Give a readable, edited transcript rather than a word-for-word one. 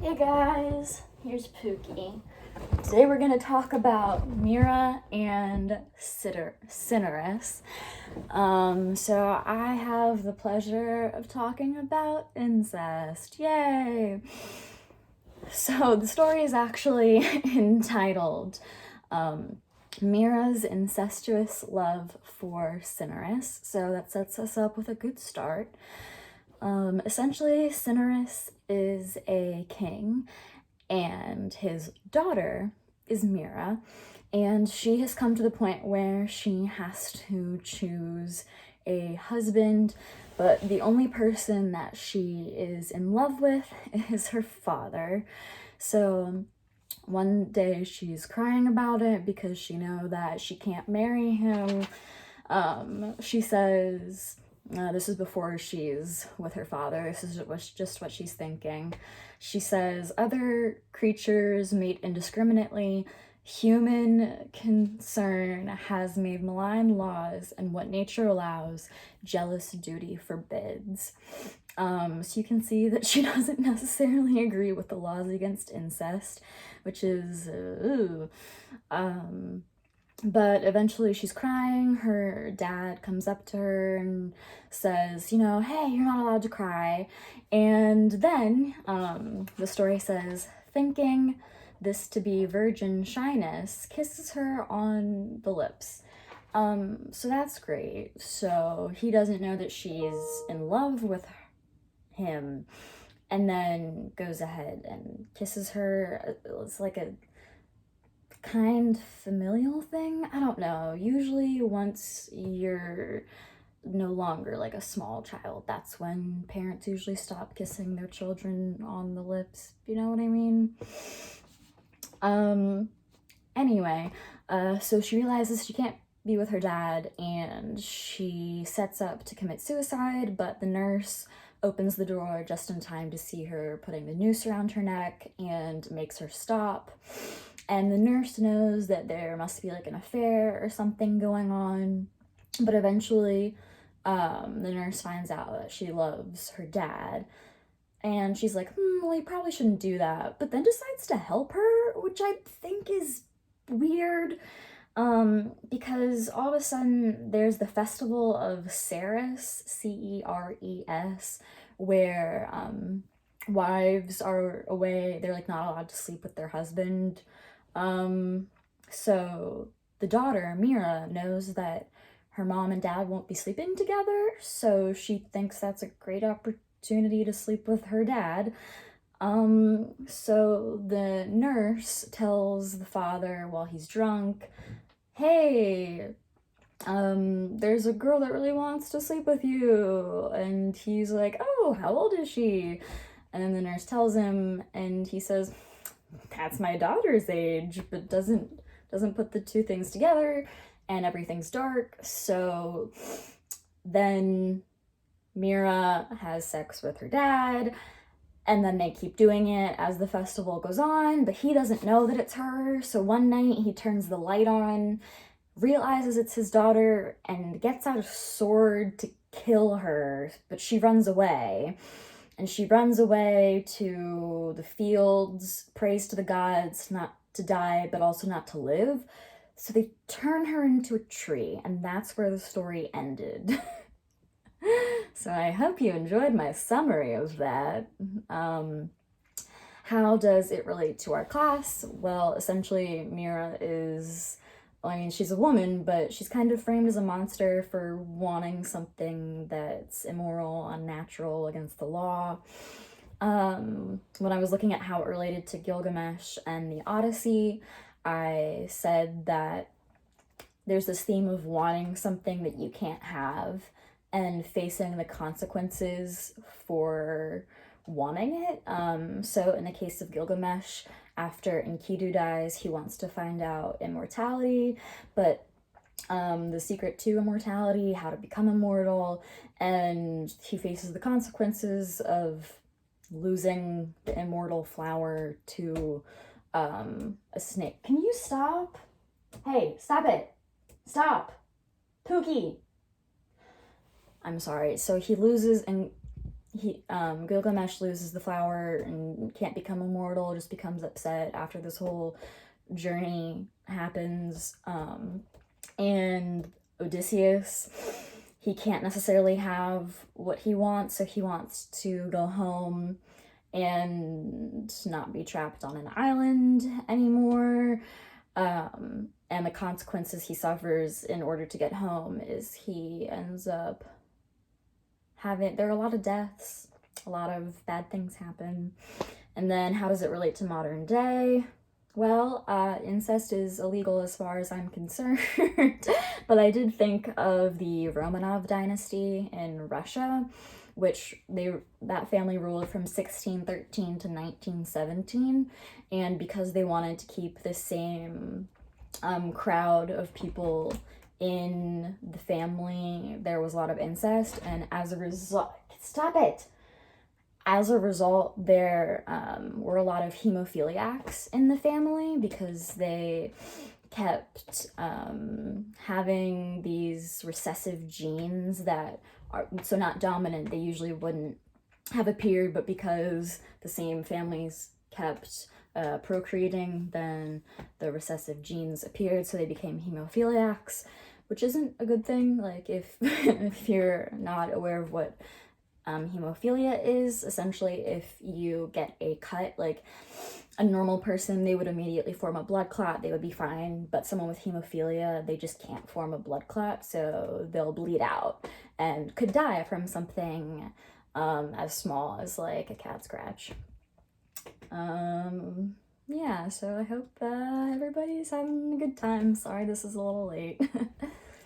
Hey guys, here's Pookie. Today we're going to talk about Myrrha and Cineris. So I have the pleasure of talking about incest. Yay! So the story is actually entitled Myrrha's Incestuous Love for Cineris. So that sets us up with a good start. Essentially, Cineris is a king, and his daughter is Myrrha, and she has come to the point where she has to choose a husband, but the only person that she is in love with is her father. So one day she's crying about it because she knows that she can't marry him. She says, this is before she's with her father. This is just what she's thinking. She says, other creatures mate indiscriminately. Human concern has made malign laws, and what nature allows, jealous duty forbids. So you can see that she doesn't necessarily agree with the laws against incest, which is, but eventually she's crying. Her dad comes up to her and says, hey, you're not allowed to cry. And then the story says, thinking this to be virgin shyness, kisses her on the lips. So that's great. So he doesn't know that she's in love with him, and then goes ahead and kisses her. It's like a kind familial thing. I don't know. Usually once you're no longer like a small child, that's when parents usually stop kissing their children on the lips. You know what I mean? Anyway, so she realizes she can't be with her dad, and she sets up to commit suicide, but the nurse opens the door just in time to see her putting the noose around her neck and makes her stop. And the nurse knows that there must be like an affair or something going on, but eventually the nurse finds out that she loves her dad, and she's like, well, you probably shouldn't do that, but then decides to help her, which I think is weird, because all of a sudden there's the festival of Ceres, Ceres, where wives are away. They're like not allowed to sleep with their husband. So the daughter, Myrrha, knows that her mom and dad won't be sleeping together, so she thinks that's a great opportunity to sleep with her dad. So the nurse tells the father while he's drunk, hey, there's a girl that really wants to sleep with you. And he's like, oh, how old is she? And then the nurse tells him, and he says, that's my daughter's age, but doesn't put the two things together, and everything's dark. So then Myrrha has sex with her dad, and then they keep doing it as the festival goes on, but he doesn't know that it's her. So one night he turns the light on, realizes it's his daughter, and gets out a sword to kill her, but she runs away. And she runs away to the fields, prays to the gods not to die, but also not to live. So they turn her into a tree, and that's where the story ended. So I hope you enjoyed my summary of that. How does it relate to our class? Well, essentially, Myrrha is, she's a woman, but she's kind of framed as a monster for wanting something that's immoral, unnatural, against the law. When I was looking at how it related to Gilgamesh and the Odyssey, I said that there's this theme of wanting something that you can't have and facing the consequences for wanting it. So in the case of Gilgamesh, after Enkidu dies, he wants to find out immortality, but the secret to immortality, how to become immortal, and he faces the consequences of losing the immortal flower to a snake. Can you stop? Hey, stop it. Stop. Pookie. I'm sorry. So he loses, and Gilgamesh loses the flower and can't become immortal, just becomes upset after this whole journey happens. And Odysseus, he can't necessarily have what he wants, so he wants to go home and not be trapped on an island anymore. And the consequences he suffers in order to get home is he ends up there are a lot of deaths, a lot of bad things happen. And then how does it relate to modern day? Well, incest is illegal as far as I'm concerned, but I did think of the Romanov dynasty in Russia, which that family ruled from 1613 to 1917, and because they wanted to keep the same crowd of people in the family, there was a lot of incest, and as a result, stop it! As a result, there were a lot of hemophiliacs in the family because they kept having these recessive genes that are so not dominant. They usually wouldn't have appeared, but because the same families kept procreating, then the recessive genes appeared, so they became hemophiliacs, which isn't a good thing. Like, if if you're not aware of what hemophilia is, essentially if you get a cut, like a normal person, they would immediately form a blood clot, they would be fine, but someone with hemophilia, they just can't form a blood clot, so they'll bleed out and could die from something as small as like a cat scratch. Yeah, so I hope everybody's having a good time. Sorry this is a little late.